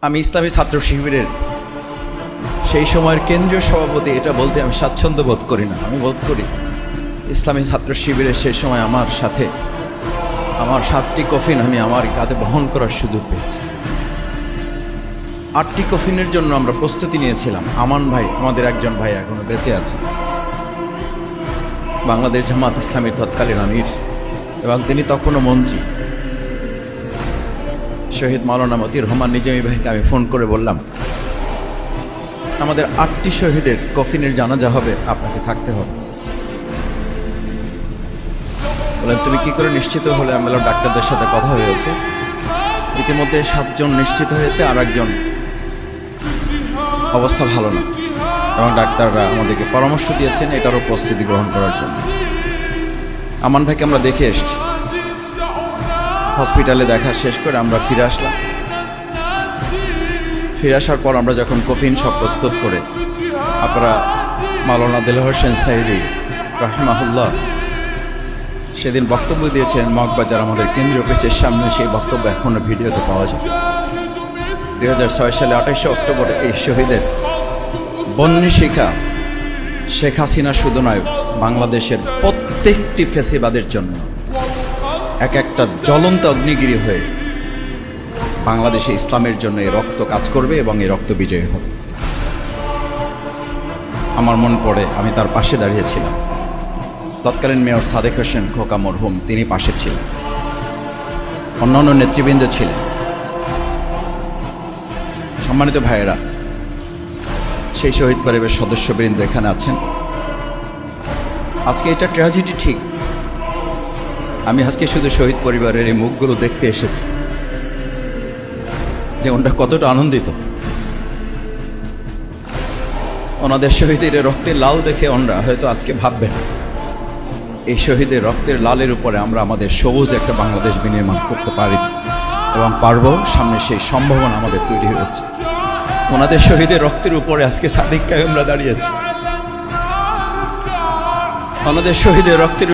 আমি ইসলামী ছাত্র শিবিরের সেই সময়ের কেন্দ্রীয় সভাপতি, এটা বলতে আমি স্বাচ্ছন্দ্য বোধ করি না। আমি বোধ করি ইসলামী ছাত্র শিবিরের সেই সময় আমার সাথে আমার 7টি কফিন আমি আমার কাঁধে বহন করার সুযোগ পেয়েছি। 8টি কফিনের জন্য আমরা প্রস্তুতি নিয়েছিলাম। আমান ভাই, আমাদের একজন ভাই এখনো বেঁচে আছে, বাংলাদেশ জামাত ইসলামীর তৎকালীন আমির, এবং তিনি তখনও মন্ত্রী। শহীদ মাওলানা মতিউর রহমান নিজামী ভাইকে আমি ফোন করে বললাম, আমাদের 8টি শহীদের কফিনের জানাজা হবে, আপনাকে থাকতে হবে। বললেন, তুমি কি করে নিশ্চিত হলে? আমি বললাম, ডাক্তারদের সাথে কথা হয়েছে, ইতিমধ্যে 7 জন নিশ্চিত হয়েছে, আর একজন অবস্থা ভালো না, এবং ডাক্তাররা আমাদেরকে পরামর্শ দিয়েছেন এটারও প্রস্তুতি গ্রহণ করার জন্য। আমান ভাইকে আমরা দেখে এসছি, হসপিটালে দেখা শেষ করে আমরা ফিরে আসলাম। ফিরে আসার পর আমরা যখন কফিন সব প্রস্তুত করে, আপনারা মাওলানা দেলোয়ার হোসেন সাইদি রাহিমাহুল্লাহ সেদিন বক্তব্য দিয়েছেন মগবাজার আমাদের কেন্দ্রীয় অফিসের সামনে। সেই বক্তব্য এখনো ভিডিওতে পাওয়া যায়। 2006 সালে 28 অক্টোবর এই শহীদের বন্যী শিখা শেখ হাসিনা শুধু নয়, বাংলাদেশের প্রত্যেকটি ফ্যাসিবাদের জন্য এক একটা জ্বলন্ত অগ্নিগিরি হয়ে বাংলাদেশে ইসলামের জন্য এই রক্ত কাজ করবে এবং এই রক্ত বিজয়ী হবে। আমার মন পড়ে, আমি তার পাশে দাঁড়িয়েছিলাম। তৎকালীন মেয়র সাদেক হোসেন খোকা মরহুম, তিনি পাশে ছিলেন, অন্যান্য নেতৃবৃন্দ ছিলেন। সম্মানিত ভাইয়েরা, সেই শহীদ পরিবারের সদস্যবৃন্দ এখানে আছেন। আজকে এটা ট্র্যাজেডি ঠিক, আমি আজকে শুধু শহীদ পরিবারের এই মুখগুলো দেখতে এসেছি যে ওনারা কতটা আনন্দিত। ওনাদের শহীদের রক্তের লাল দেখে ওনারা হয়তো আজকে ভাববেন, এই শহীদের রক্তের লালের উপরে আমরা আমাদের সবুজ একটা বাংলাদেশ বিনির্মাণ করতে পারি এবং পারবো। সামনে সেই সম্ভাবনা আমাদের তৈরি হয়েছে। ওনাদের শহীদের রক্তের উপরে আজকে সাদিক কায়েমরা দাঁড়িয়েছে। ওনাদের শহীদের রক্তের